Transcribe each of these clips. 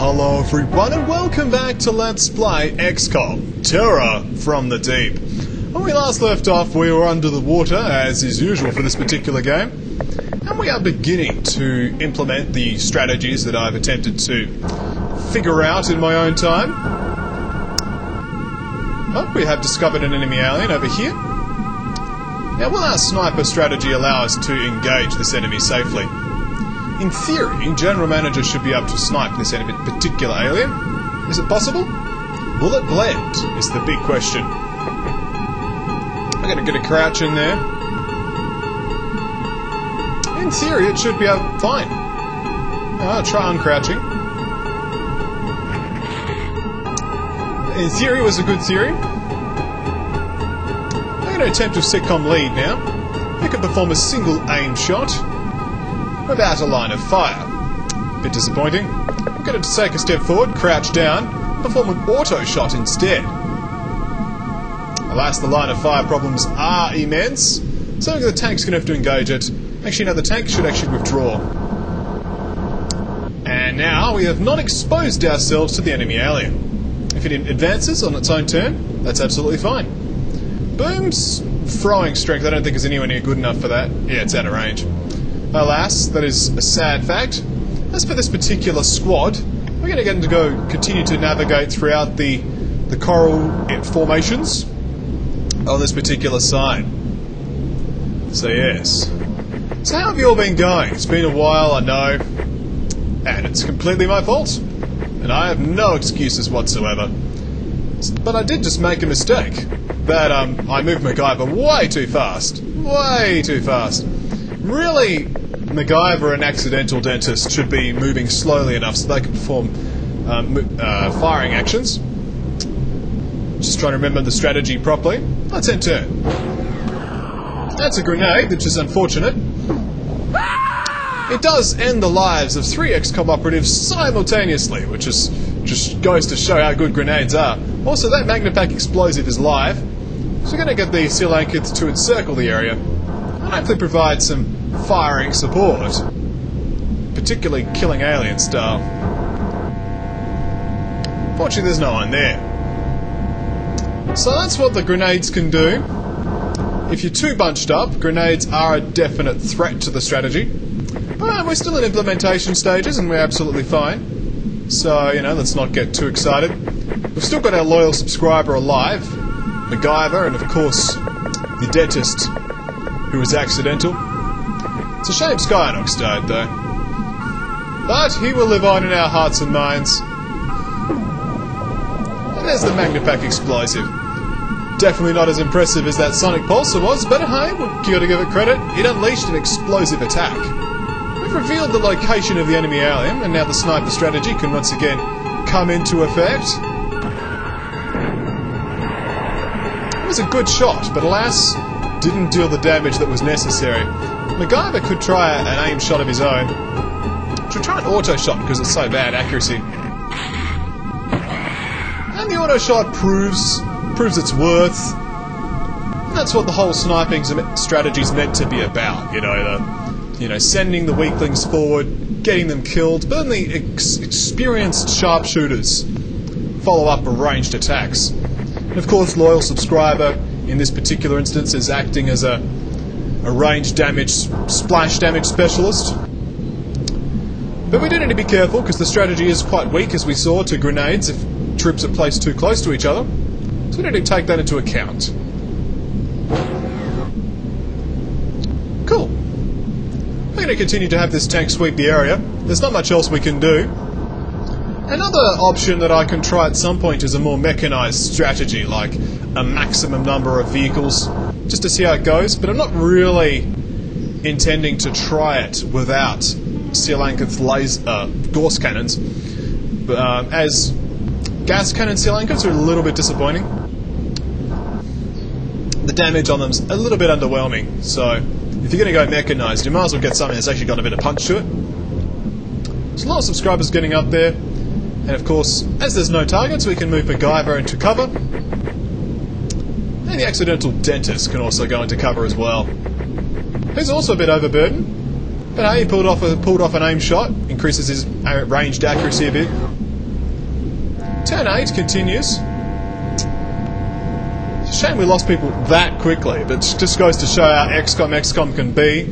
Hello everyone and welcome back to Let's Play XCOM Terror from the Deep. When we last left off we were under the water, as is usual for this particular game, and we are beginning to implement the strategies that I've attempted to figure out in my own time. Oh, we have discovered an enemy alien over here. Now, will our sniper strategy allow us to engage this enemy safely? In theory, General Manager should be able to snipe this particular alien. Is it possible? Will it blend? Is the big question. I'm going to get a crouch in there. In theory, it should be fine. I'll try uncrouching. In theory, it was a good theory. I'm going to attempt to sitcom lead now. You can perform a single aim shot without a line of fire. Bit disappointing. I'm going to take a step forward, crouch down, perform an auto shot instead. Alas, the line of fire problems are immense, so the tank's going to have to engage it. Actually, no, the tank should actually withdraw. And now we have not exposed ourselves to the enemy alien. If it advances on its own turn, that's absolutely fine. Boom's throwing strength, I don't think is anywhere near good enough for that. Yeah, it's out of range. Alas, that is a sad fact. As for this particular squad, we're going to get them to continue to navigate throughout the coral formations on this particular side. So yes. So how have you all been going? It's been a while, I know, and it's completely my fault, and I have no excuses whatsoever. But I did just make a mistake. That I moved MacGyver way too fast. Way too fast. Really, MacGyver and Accidental Dentist should be moving slowly enough so they can perform firing actions. Just trying to remember the strategy properly. Let's end turn. That's a grenade, which is unfortunate. It does end the lives of 3 XCOM operatives simultaneously, which is just goes to show how good grenades are. Also, that Magnapack explosive is live, so we're going to get the Seal Anchors to encircle the area and hopefully provide some firing support, particularly killing alien style. Fortunately, there's no one there. So that's what the grenades can do. If you're too bunched up, grenades are a definite threat to the strategy. But we're still in implementation stages and we're absolutely fine. So, you know, let's not get too excited. We've still got our loyal subscriber alive, MacGyver, and of course, the dentist, who was accidental. It's a shame Skynox died, though. But he will live on in our hearts and minds. And there's the Magnapack explosive. Definitely not as impressive as that Sonic Pulsar was, but hey, we've got to give it credit. It unleashed an explosive attack. We've revealed the location of the enemy alien, and now the sniper strategy can once again come into effect. It was a good shot, but alas, didn't deal the damage that was necessary. MacGyver could try an aim shot of his own. Should try an auto shot because it's so bad accuracy. And the auto shot proves its worth. And that's what the whole sniping strategy is meant to be about. You know, sending the weaklings forward, getting them killed, but then the experienced sharpshooters follow up ranged attacks. And of course, loyal subscriber in this particular instance is acting as a range damage, splash damage specialist. But we do need to be careful because the strategy is quite weak, as we saw, to grenades if troops are placed too close to each other. So we need to take that into account. Cool. We're going to continue to have this tank sweep the area. There's not much else we can do. Another option that I can try at some point is a more mechanized strategy, like a maximum number of vehicles, just to see how it goes, but I'm not really intending to try it without Seal Anchors Gauss cannons, as gas cannon Seal Anchors are a little bit disappointing. The damage on them's a little bit underwhelming, so if you're going to go mechanized, you might as well get something that's actually got a bit of punch to it. There's a lot of subscribers getting up there, and of course, as there's no targets, we can move MacGyver into cover. And the Accidental Dentist can also go into cover as well. He's also a bit overburdened, but hey, he pulled off an aim shot, increases his ranged accuracy a bit. Turn 8 continues. It's a shame we lost people that quickly, but it just goes to show how XCOM can be.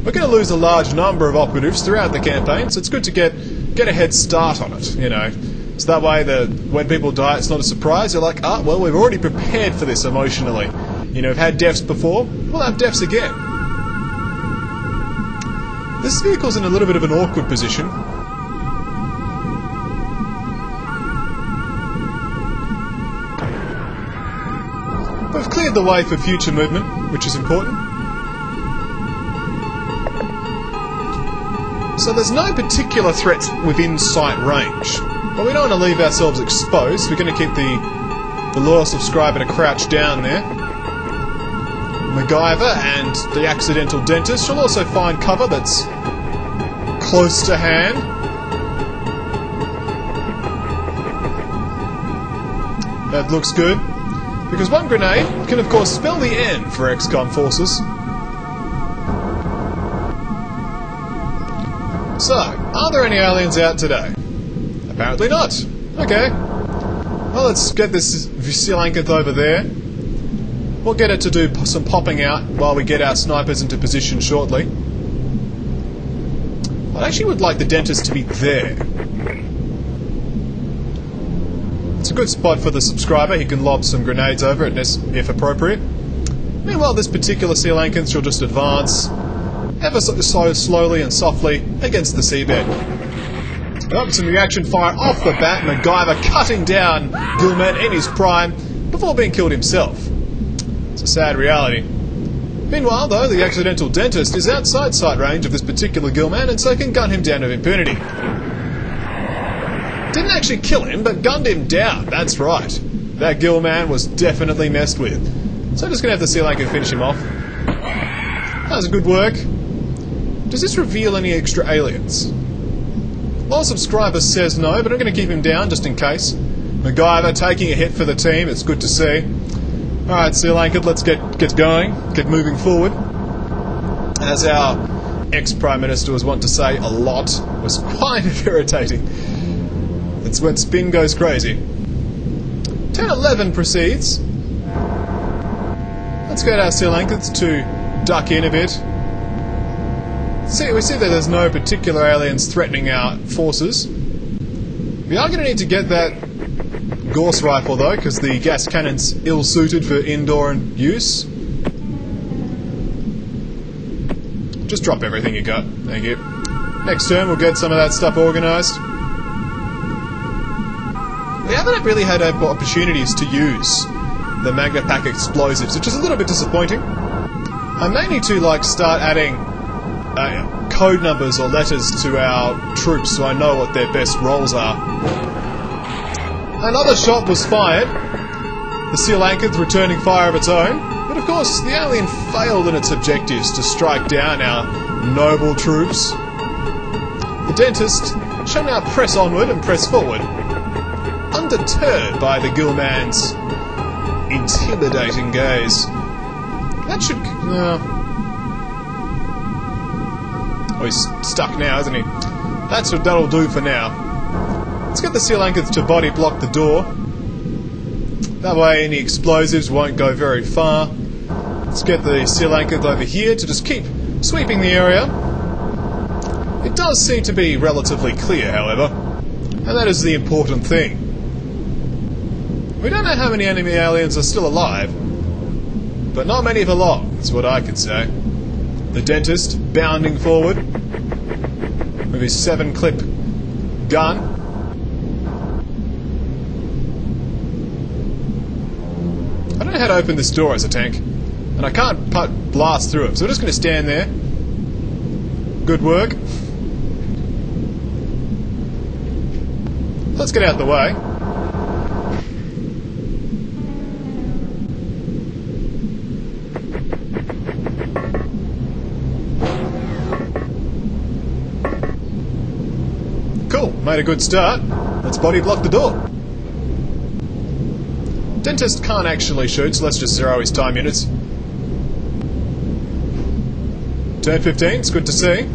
We're going to lose a large number of operatives throughout the campaign, so it's good to get a head start on it, you know. So that way, when people die, it's not a surprise. You're like, well, we've already prepared for this emotionally. You know, we've had deaths before, we'll have deaths again. This vehicle's in a little bit of an awkward position. But we've cleared the way for future movement, which is important. So there's no particular threat within sight range. But we don't want to leave ourselves exposed. We're going to keep the loyal subscriber to crouch down there. MacGyver and the accidental dentist shall also find cover that's close to hand. That looks good. Because one grenade can of course spell the end for XCOM forces. So, are there any aliens out today? Apparently not. Okay. Well, let's get this Coelacanth over there. We'll get it to do some popping out while we get our snipers into position shortly. I actually would like the dentist to be there. It's a good spot for the subscriber. He can lob some grenades over it if appropriate. Meanwhile, this particular Coelacanth shall just advance ever so slowly and softly against the seabed. Oh, some reaction fire off the bat. MacGyver cutting down Gillman in his prime before being killed himself. It's a sad reality. Meanwhile, though, the accidental dentist is outside sight range of this particular Gillman and so can gun him down with impunity. Didn't actually kill him, but gunned him down. That's right. That Gillman was definitely messed with. So I'm just going to have the Coelacanth finish him off. That was good work. Does this reveal any extra aliens? Loyal subscriber says no, but I'm going to keep him down just in case. MacGyver taking a hit for the team. It's good to see. Alright, Coelacanth, let's get going. Get moving forward. As our ex-Prime Minister was wont to say, a lot was quite irritating. It's when spin goes crazy. Turn 11 proceeds. Let's get our Coelacanth to duck in a bit. We see that there's no particular aliens threatening our forces. We are going to need to get that Gauss rifle though, because the gas cannon's ill-suited for indoor use. Just drop everything you got. Thank you. Next turn we'll get some of that stuff organised. We haven't really had opportunities to use the Magnapack explosives, which is a little bit disappointing. I may need to start adding code numbers or letters to our troops so I know what their best roles are. Another shot was fired. The Coelacanth returning fire of its own, but of course the alien failed in its objectives to strike down our noble troops. The dentist shall now press onward and press forward, undeterred by the Gillman's intimidating gaze. That should... Oh, he's stuck now, isn't he? That'll do for now. Let's get the Coelacanth to body block the door. That way any explosives won't go very far. Let's get the Coelacanth over here to just keep sweeping the area. It does seem to be relatively clear, however, and that is the important thing. We don't know how many enemy aliens are still alive, but not many for long, that's what I can say. The dentist bounding forward with his 7-clip gun. I don't know how to open this door as a tank, and I can't blast through it, so we're just going to stand there. Good work. Let's get out of the way. Cool, made a good start. Let's body block the door. Dentist can't actually shoot, so let's just zero his time units. Turn 15, it's good to see.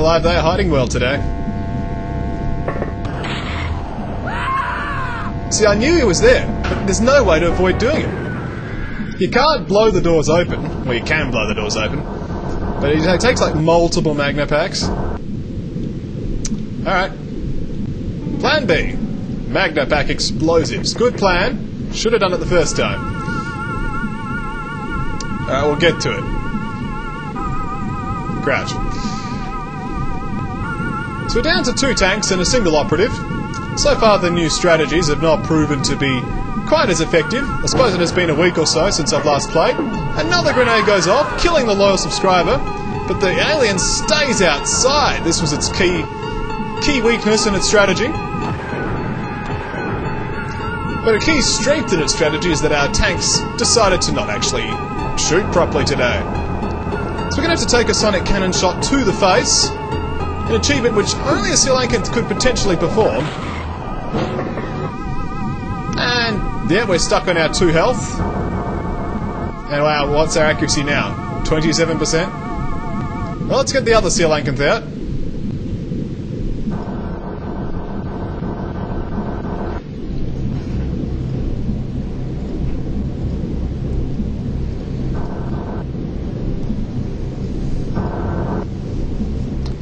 alive, they are hiding well today. See, I knew he was there, but there's no way to avoid doing it. You can't blow the doors open. Well, you can blow the doors open. But it takes like multiple Magna Packs. Alright. Plan B. Magna Pack explosives. Good plan. Should have done it the first time. Alright, we'll get to it. Crouch. So we're down to 2 tanks and a single operative. So far the new strategies have not proven to be quite as effective. I suppose it has been a week or so since I've last played. Another grenade goes off, killing the loyal subscriber, but the alien stays outside. This was its key weakness in its strategy. But a key strength in its strategy is that our tanks decided to not actually shoot properly today. So we're going to have to take a sonic cannon shot to the face, an achievement which only a Sri Lankan could potentially perform. And yeah, we're stuck on our 2 health. And wow, what's our accuracy now? 27%? Well, let's get the other Sri Lankans out.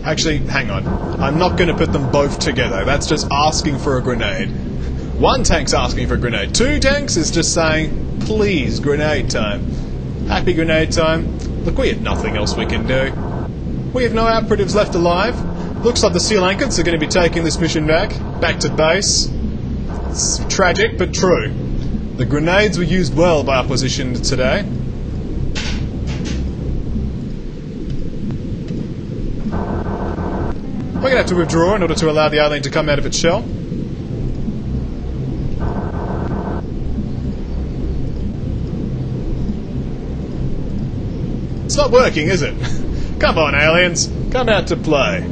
Actually, hang on. I'm not going to put them both together. That's just asking for a grenade. 1 tank's asking for a grenade. 2 tanks is just saying, please, grenade time. Happy grenade time. Look, we have nothing else we can do. We have no operatives left alive. Looks like the Sri Lankans are going to be taking this mission back to base. It's tragic, but true. The grenades were used well by opposition today. We're going to have to withdraw in order to allow the alien to come out of its shell. It's not working, is it? Come on, aliens. Come out to play.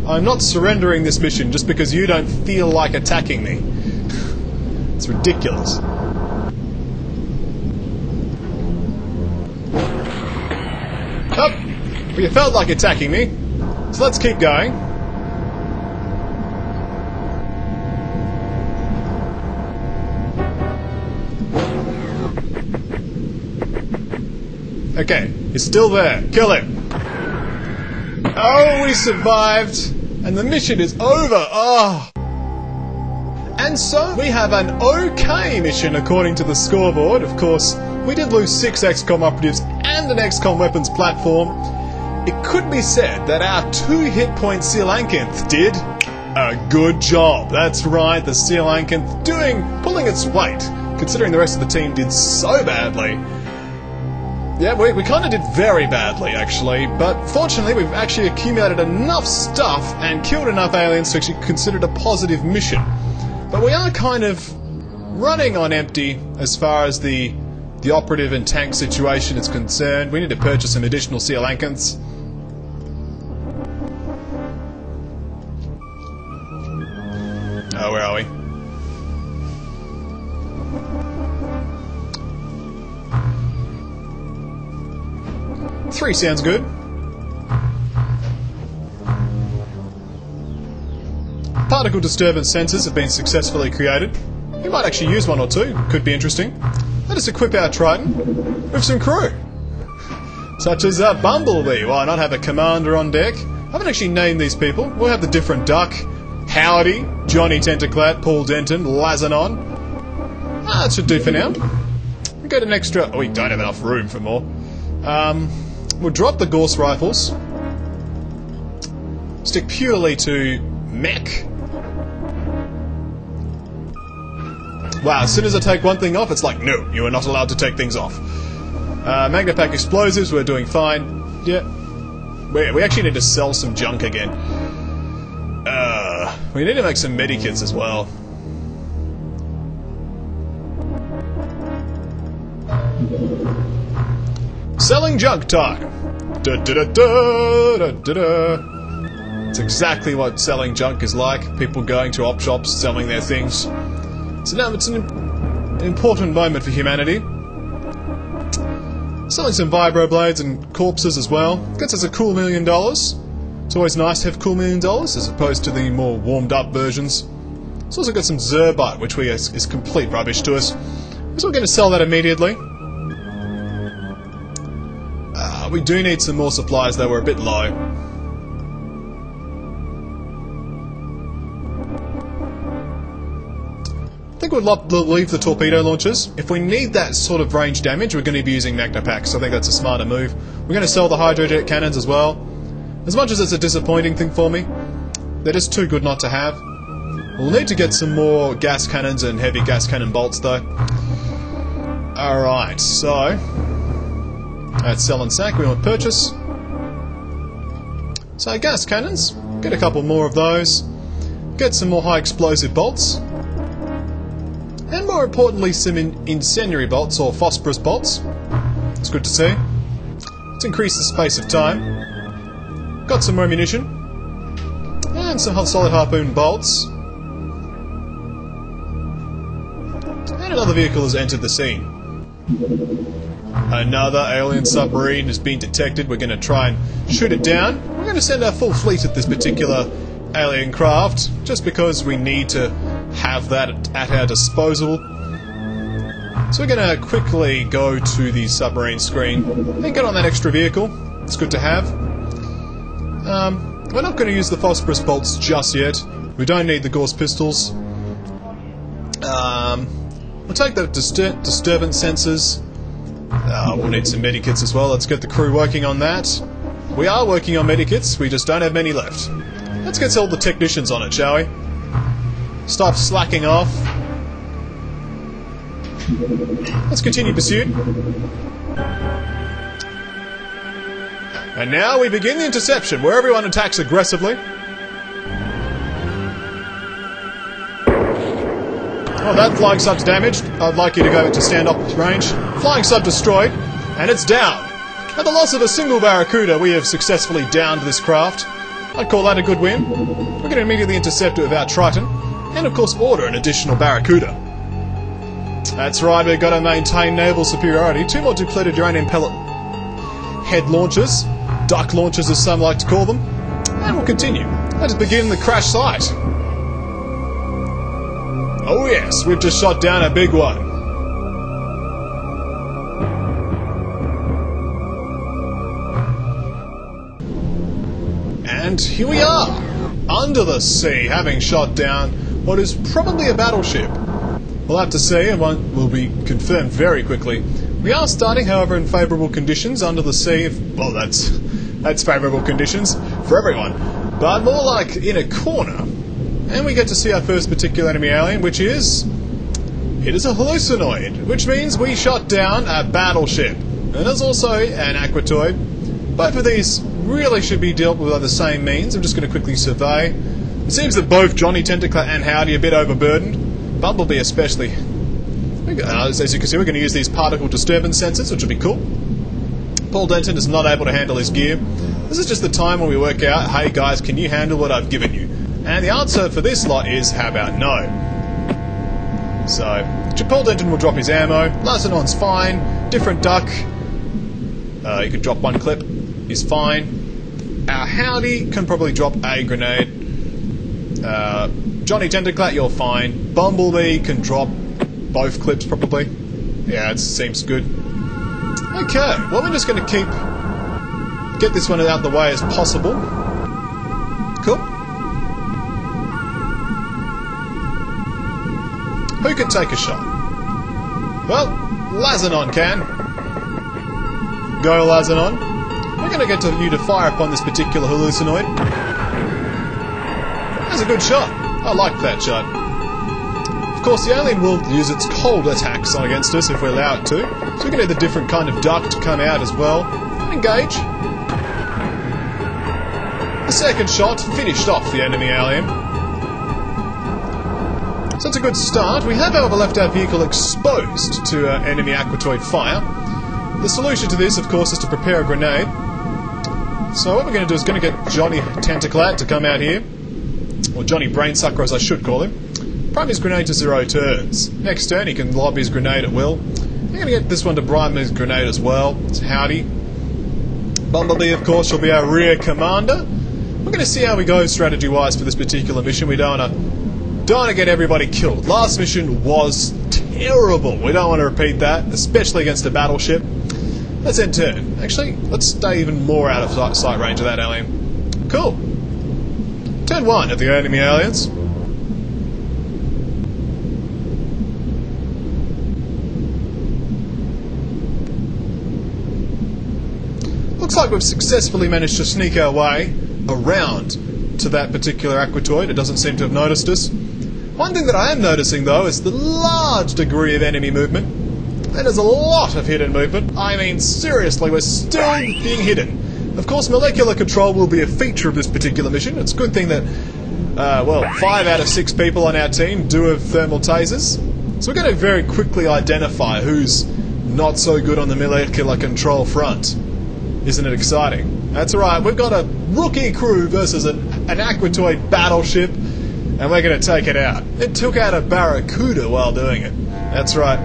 I'm not surrendering this mission just because you don't feel like attacking me. It's ridiculous. Oh, well, you felt like attacking me, so let's keep going. Okay, he's still there. Kill him. Oh, we survived, and the mission is over. Oh. And so we have an okay mission according to the scoreboard. Of course, we did lose 6 XCOM operatives and an XCOM weapons platform. It could be said that our 2 hit point Sri Lankanth did a good job. That's right, the Sri Lankanth pulling its weight, considering the rest of the team did so badly. Yeah, we kind of did very badly, actually, but fortunately we've actually accumulated enough stuff and killed enough aliens to actually consider it a positive mission. But we are kind of running on empty as far as the operative and tank situation is concerned. We need to purchase some additional Sri Lankans. Oh, where are we? Three sounds good. Particle disturbance sensors have been successfully created. We might actually use 1 or 2. Could be interesting. Let us equip our Triton with some crew. Such as Bumblebee. Why not have a commander on deck? I haven't actually named these people. We'll have the different Duck, Howdy, Johnny Tentaclat, Paul Denton, Lazanon. That should do for now. We'll get an extra... Oh, we don't have enough room for more. We'll drop the Gauss rifles. Stick purely to mech. Wow, as soon as I take one thing off, it's like, no, you are not allowed to take things off. Magna Pack explosives, we're doing fine. Yeah. We actually need to sell some junk again. We need to make some medikits as well. Selling junk time! Da-da-da-da-da-da-da. It's exactly what selling junk is like. People going to op shops, selling their things. So now it's an important moment for humanity. Selling some vibroblades and corpses as well. Gets us a cool $1 million. It's always nice to have cool $1 million as opposed to the more warmed up versions. It's also got some Zerbite, which is complete rubbish to us. So we're going to sell that immediately. We do need some more supplies though, we're a bit low. I think we'll leave the torpedo launchers. If we need that sort of range damage, we're going to be using Magnapacks. I think that's a smarter move. We're going to sell the hydrojet cannons as well. As much as it's a disappointing thing for me, they're just too good not to have. We'll need to get some more gas cannons and heavy gas cannon bolts though. Alright, so that's sell and sack, we want purchase. So gas cannons, get a couple more of those. Get some more high explosive bolts. And more importantly, some incendiary bolts or phosphorus bolts. It's good to see. Let's increase the space of time. Got some more ammunition. And some solid harpoon bolts. And another vehicle has entered the scene. Another alien submarine has been detected. We're going to try and shoot it down. We're going to send our full fleet at this particular alien craft, just because we need to have that at our disposal. So we're going to quickly go to the submarine screen and get on that extra vehicle. It's good to have. We're not going to use the phosphorus bolts just yet. We don't need the Gauss pistols. We'll take the disturbance sensors. We'll need some medikits as well. Let's get the crew working on that. We are working on medikits, we just don't have many left. Let's get all the technicians on it, shall we? Stop slacking off. Let's continue pursuit. And now we begin the interception, where everyone attacks aggressively. Well, that flying sub's damaged. I'd like you to go to stand-off range. Flying sub destroyed, and it's down. At the loss of a single Barracuda, we have successfully downed this craft. I'd call that a good win. We're going to immediately intercept it with our Triton, and of course order an additional Barracuda. That's right, we've got to maintain naval superiority. 2 more depleted uranium pellet head launchers, duck launchers as some like to call them, and we'll continue. Let us begin the crash site. Oh yes, we've just shot down a big one. And here we are, under the sea, having shot down what is probably a battleship. We'll have to see, and one will be confirmed very quickly. We are starting, however, in favourable conditions under the sea. Well, that's favourable conditions for everyone, but more like in a corner. And we get to see our first particular enemy alien, which is... it is a hallucinoid, which means we shot down a battleship. And there's also an aquatoid. Both of these really should be dealt with by the same means. I'm just going to quickly survey. It seems that both Johnny Tentacler and Howdy are a bit overburdened. Bumblebee especially. As you can see, we're going to use these particle disturbance sensors, which will be cool. Paul Denton is not able to handle his gear. This is just the time when we work out, hey guys, can you handle what I've given you? And the answer for this lot is, how about no? So, Paul Denton will drop his ammo. Lazanon's fine. Different duck. You could drop 1 clip. He's fine. Our Howdy can probably drop a grenade. Johnny Tentaclat, you're fine. Bumblebee can drop both clips probably. Yeah, it seems good. Okay, well we're just going to get this one out of the way as possible. Cool. Who can take a shot? Well, Lazanon can. Go, Lazanon. We're going to get you to fire upon this particular hallucinoid. That's a good shot. I like that shot. Of course, the alien will use its cold attacks on against us if we allow it to. So we can have a different kind of duck to come out as well. Engage. The second shot finished off the enemy alien. So it's a good start. We have, however, left our vehicle exposed to enemy aquatoid fire. The solution to this, of course, is to prepare a grenade. So what we're going to do is going to get Johnny Tentaclat to come out here. Or Johnny Brainsucker, as I should call him. Prime his grenade to 0 turns. Next turn, he can lob his grenade at will. I'm going to get this one to Brian with his grenade as well. It's howdy. Bumblebee, of course, will be our rear commander. We're going to see how we go strategy-wise for this particular mission. We don't want to get everybody killed. Last mission was terrible. We don't want to repeat that, especially against a battleship. Let's end turn. Actually, let's stay even more out of sight range of that alien. Cool. Turn 1 of the enemy aliens. Looks like we've successfully managed to sneak our way around to that particular aquatoid. It doesn't seem to have noticed us. One thing that I am noticing, though, is the large degree of enemy movement. And there's a lot of hidden movement. I mean, seriously, we're still being hidden. Of course, molecular control will be a feature of this particular mission. It's a good thing that, well, 5 out of 6 people on our team do have thermal tasers. So we're going to very quickly identify who's not so good on the molecular control front. Isn't it exciting? That's right, we've got a rookie crew versus an aquatoid battleship, and we're going to take it out. It took out a barracuda while doing it. That's right.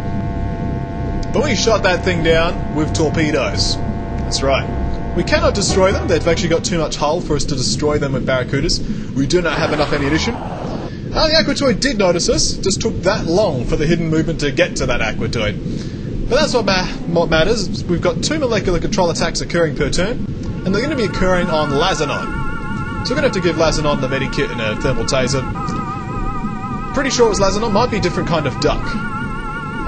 But we shot that thing down with torpedoes. That's right. We cannot destroy them. They've actually got too much hull for us to destroy them with barracudas. We do not have enough ammunition. The aquatoid did notice us. It just took that long for the hidden movement to get to that aquatoid. But that's what matters. We've got 2 molecular control attacks occurring per turn, and they're going to be occurring on Lazanon. So we're going to have to give Lazanon the medikit and a thermal taser. Pretty sure it was Lazanon. Might be a different kind of duck.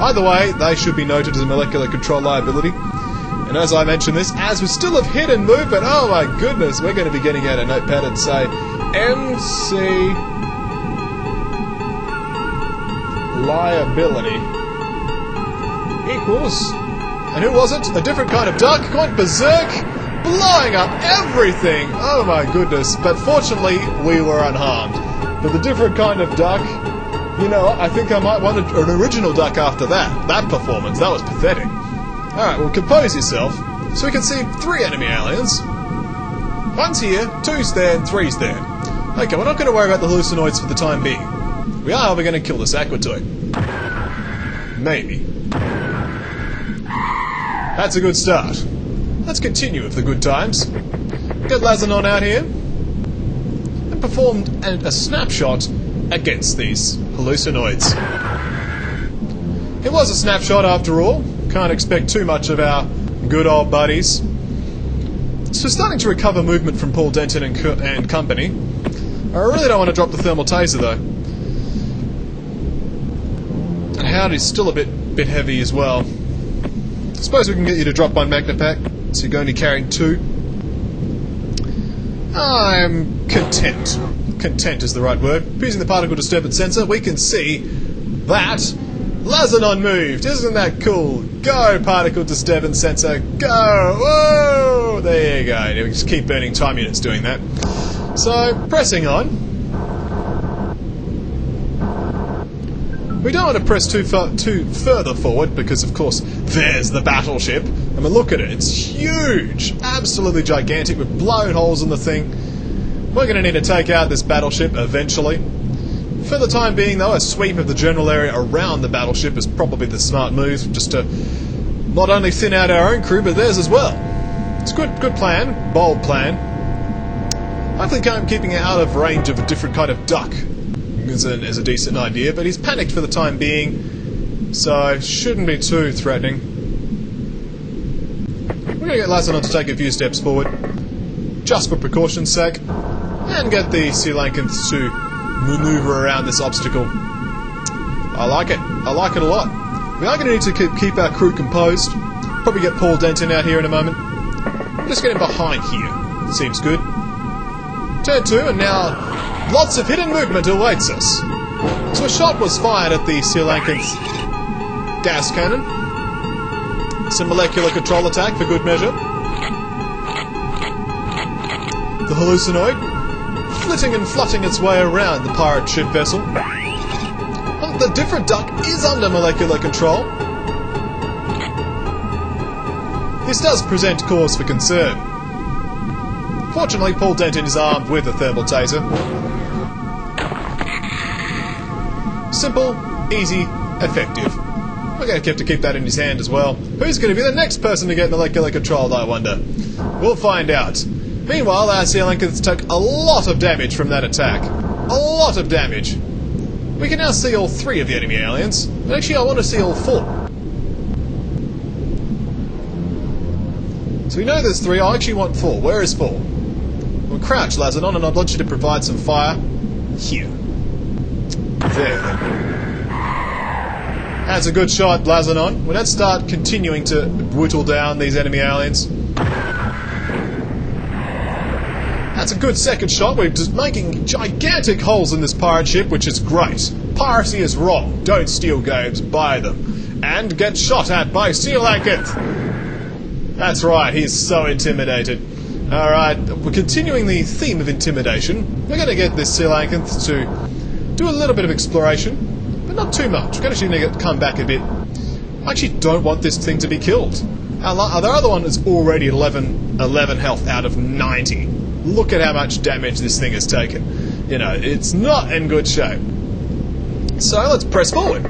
Either way, they should be noted as a molecular control liability. And as I mentioned this, as we still have hidden movement, oh my goodness, we're going to be getting out a notepad and say MC liability equals, and who was it? A different kind of duck, going berserk, blowing up everything. Oh my goodness! But fortunately, we were unharmed. But the different kind of duck, you know, I think I might want an original duck after that. That performance, that was pathetic. All right, well, compose yourself, so we can see 3 enemy aliens. 1's here, 2's there, and 3's there. Okay, we're not going to worry about the hallucinoids for the time being. We are, however, going to kill this aquatoid. Maybe. That's a good start. Let's continue with the good times. Get Lazanon out here and performed a snapshot against these hallucinoids. It was a snapshot after all. Can't expect too much of our good old buddies. So starting to recover movement from Paul Denton and company. I really don't want to drop the thermal taser though. And Howdy's still a bit heavy as well. I suppose we can get you to drop 1 Magnapack, so you're only carrying 2. I'm content. Content is the right word. Using the particle disturbance sensor, we can see that Lazanon moved. Isn't that cool? Go, particle disturbance sensor, go! Whoa! There you go. We just keep burning time units doing that. So, pressing on. We don't want to press too further forward because, of course, there's the battleship. I mean, look at it. It's huge. Absolutely gigantic with blown holes in the thing. We're going to need to take out this battleship eventually. For the time being, though, a sweep of the general area around the battleship is probably the smart move, just to not only thin out our own crew, but theirs as well. It's a good plan. Bold plan. Hopefully keeping it out of range of a different kind of duck is a decent idea, but he's panicked for the time being, so shouldn't be too threatening. We're going to get Lazanon to take a few steps forward, just for precaution's sake, and get the Sri Lankans to maneuver around this obstacle. I like it. I like it a lot. We are going to need to keep our crew composed. Probably get Paul Denton out here in a moment. Just get him behind here. Seems good. Turn 2, and now lots of hidden movement awaits us. So a shot was fired at the Sri Lankans' gas cannon. Some molecular control attack for good measure. The hallucinoid flitting and flutting its way around the pirate ship vessel. Well, the different duck is under molecular control. This does present cause for concern. Fortunately, Paul Denton is armed with a thermal taser. Simple, easy, effective. We're going to have to keep that in his hand as well. Who's going to be the next person to get molecular controlled, I wonder? We'll find out. Meanwhile, our Coelacanths took a lot of damage from that attack. A lot of damage. We can now see all 3 of the enemy aliens. But actually, I want to see all 4. So we know there's 3. I actually want 4. Where is 4? Well, crouch, Lazanon, and I'd like you to provide some fire. Here. There, then. That's a good shot, Blazanon. We let's start continuing to whittle down these enemy aliens. That's a good second shot. We're just making gigantic holes in this pirate ship, which is great. Piracy is wrong. Don't steal games, buy them. And get shot at by Coelacanth. That's right, he's so intimidated. Alright, we're continuing the theme of intimidation. We're going to get this Coelacanth to do a little bit of exploration. But not too much. We're going to need to come back a bit. I actually don't want this thing to be killed. Our other one is already 11 health out of 90. Look at how much damage this thing has taken. You know, it's not in good shape. So let's press forward.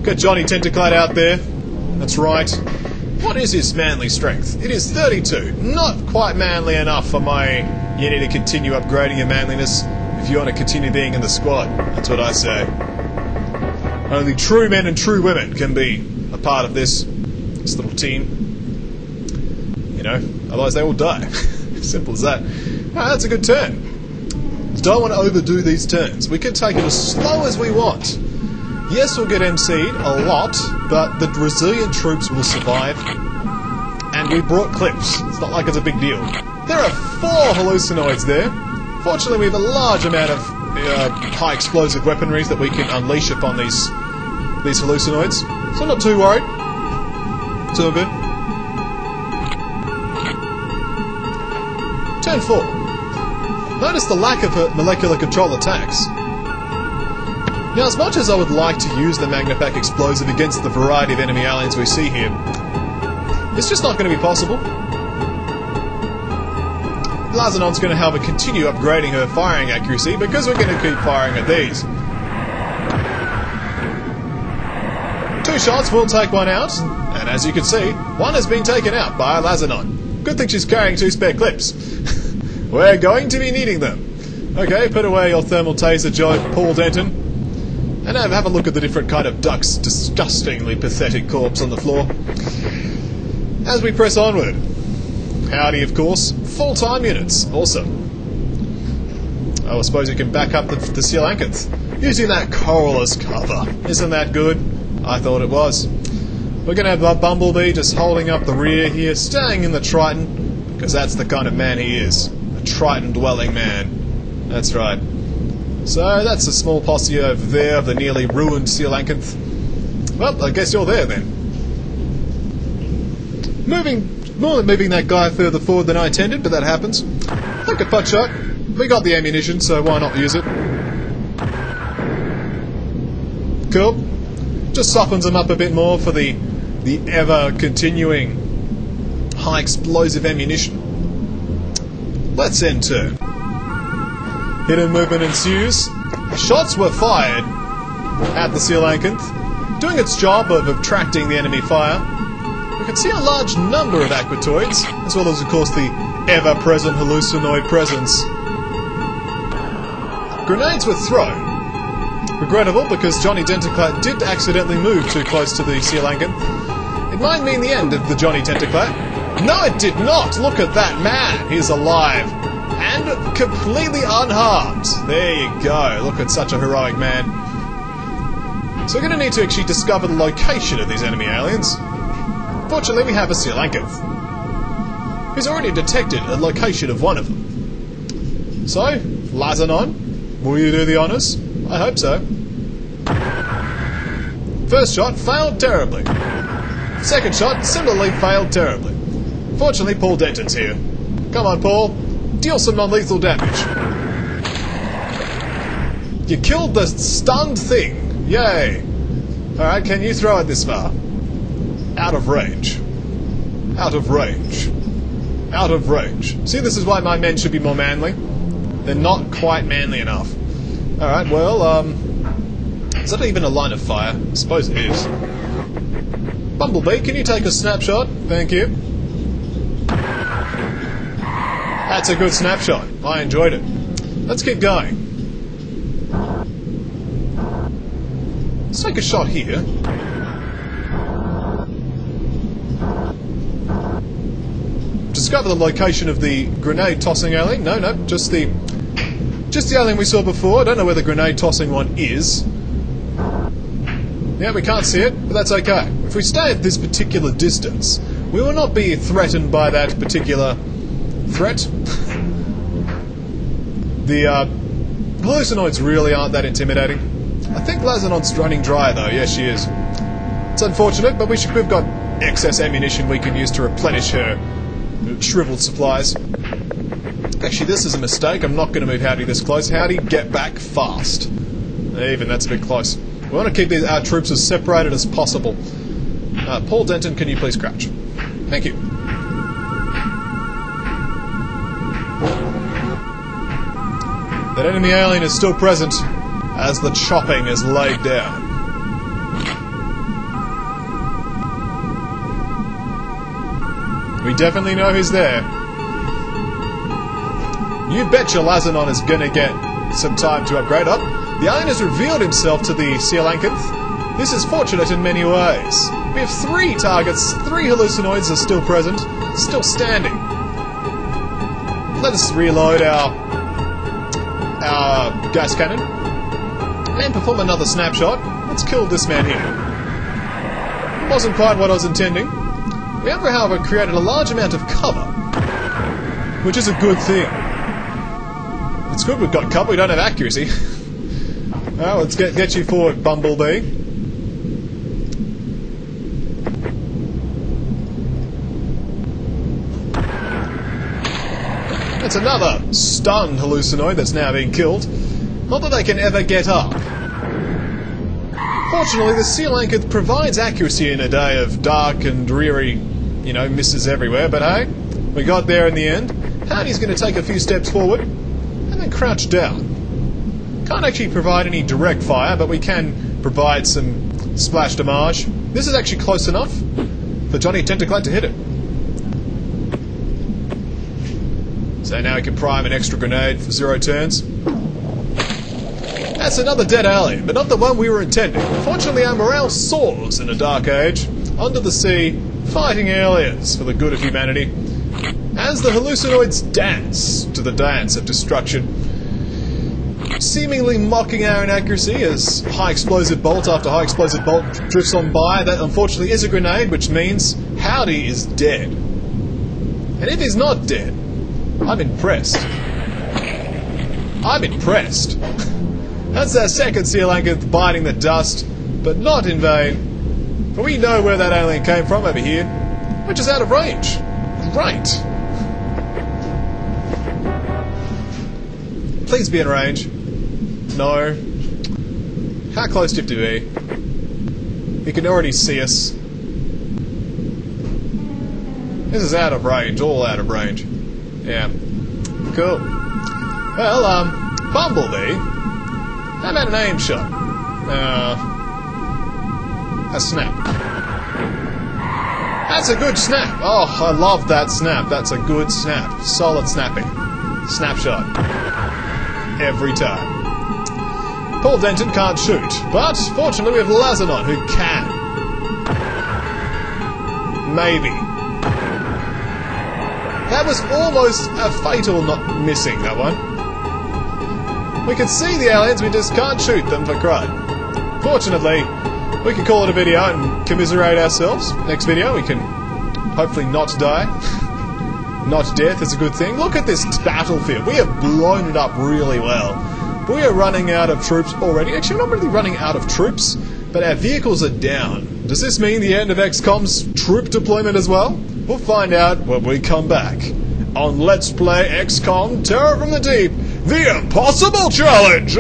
Got Johnny Tentaclad out there. That's right. What is his manly strength? It is 32. Not quite manly enough for my... You need to continue upgrading your manliness if you want to continue being in the squad. That's what I say. Only true men and true women can be a part of this little team. You know, otherwise they all die. Simple as that. Alright, that's a good turn. Don't want to overdo these turns. We can take it as slow as we want. Yes, we'll get MC'd a lot, but the resilient troops will survive. And we brought clips. It's not like it's a big deal. There are 4 hallucinoids there. Fortunately, we have a large amount of high explosive weaponry that we can unleash upon these hallucinoids. So I'm not too worried. It's all good. Turn 4. Notice the lack of molecular control attacks. Now, as much as I would like to use the Magnapack explosive against the variety of enemy aliens we see here, it's just not going to be possible. Lazanon's going to have to continue upgrading her firing accuracy because we're going to keep firing at these. 2 shots will take one out, and as you can see, one has been taken out by Lazanon. Good thing she's carrying 2 spare clips. We're going to be needing them. Okay, put away your thermal taser, Paul Denton. And have a look at the different kind of duck's disgustingly pathetic corpse on the floor. As we press onward. Howdy, of course. Full-time units. Awesome. Oh, I suppose you can back up the Coelacanth using that corallus cover. Isn't that good? I thought it was. We're going to have Bumblebee just holding up the rear here, staying in the Triton, because that's the kind of man he is. A Triton-dwelling man. That's right. So that's a small posse over there of the nearly ruined Coelacanth. Well, I guess you're there then. More than moving that guy further forward than I intended, but that happens. Take a pot shot. We got the ammunition, so why not use it? Cool. Just softens them up a bit more for the ever-continuing high explosive ammunition. Let's end turn. Hidden movement ensues. Shots were fired at the Coelacanth, doing its job of attracting the enemy fire. We can see a large number of aquatoids, as well as, of course, the ever-present hallucinoid presence. Grenades were thrown. Regrettable, because Johnny Tentaclat did accidentally move too close to the Coelacanth. It might mean the end of the Johnny Tentaclat. No, it did not! Look at that man! He's alive. And completely unharmed. There you go. Look at such a heroic man. So we're going to need to actually discover the location of these enemy aliens. Fortunately, we have a Coelacanth, who's already detected a location of one of them. So, Lazanon, will you do the honours? I hope so. First shot failed terribly. Second shot similarly failed terribly. Fortunately, Paul Denton's here. Come on, Paul. Deal some non-lethal damage. You killed the stunned thing. Yay. Alright, can you throw it this far? Out of range. Out of range. Out of range. See, this is why my men should be more manly. They're not quite manly enough. Alright, well, is that even a line of fire? I suppose it is. Bumblebee, can you take a snapshot? Thank you. That's a good snapshot. I enjoyed it. Let's keep going. Let's take a shot here. Discover the location of the grenade tossing alien. No, just the alien we saw before. I don't know where the grenade tossing one is. Yeah, we can't see it, but that's okay. If we stay at this particular distance, we will not be threatened by that particular threat. The hallucinoids really aren't that intimidating. I think Lazanon's running dry though. Yes, she is. It's unfortunate, but we've got excess ammunition we can use to replenish her shriveled supplies. Actually, this is a mistake. I'm not going to move Howdy this close. Howdy, get back fast. Even that's a bit close. We want to keep our troops as separated as possible. Paul Denton, can you please crouch? Thank you. That enemy alien is still present as the chopping is laid down. We definitely know he's there. You betcha Lazanon is gonna get some time to upgrade up. The alien has revealed himself to the Coelacanth. This is fortunate in many ways. We have 3 targets, 3 hallucinoids are still present, still standing. Let us reload our gas cannon and perform another snapshot. Let's kill this man here. Wasn't quite what I was intending. We have, however, created a large amount of cover, which is a good thing. It's good we've got cover, we don't have accuracy. Well, let's get you forward, Bumblebee. That's another stunned hallucinoid that's now being killed. Not that they can ever get up. Fortunately, the Coelacanth provides accuracy in a day of dark and dreary, misses everywhere, but hey, we got there in the end. Howdy's going to take a few steps forward, and then crouch down. Can't actually provide any direct fire, but we can provide some splash damage. This is actually close enough for Johnny Tentaclad to hit it. So now we can prime an extra grenade for 0 turns. That's another dead alien, but not the one we were intending. Fortunately, our morale soars in a dark age, under the sea, fighting aliens for the good of humanity, as the hallucinoids dance to the dance of destruction, seemingly mocking our inaccuracy as high explosive bolt after high explosive bolt drifts on by. That unfortunately is a grenade, which means Howdy is dead. And if he's not dead, I'm impressed. I'm impressed. That's our second Coelacanth biting the dust, but not in vain. For we know where that alien came from over here, which is out of range. Great. Please be in range. No. How close do you have to be? You can already see us. This is out of range, all out of range. Yeah. Cool. Well, Bumblebee, how about an aim shot? A snap. That's a good snap. Oh, I love that snap. That's a good snap. Solid snapping. Snapshot. Every time. Paul Denton can't shoot, but fortunately we have Lazanon who can. Maybe. That was almost a fatal not missing, that one. We can see the aliens, we just can't shoot them for crud. Fortunately, we can call it a video and commiserate ourselves. Next video, we can hopefully not die. Not death is a good thing. Look at this battlefield. We have blown it up really well. But we are running out of troops already. Actually, we're not really running out of troops, but our vehicles are down. Does this mean the end of XCOM's troop deployment as well? We'll find out when we come back on Let's Play XCOM Terror from the Deep, the Impossible Challenge!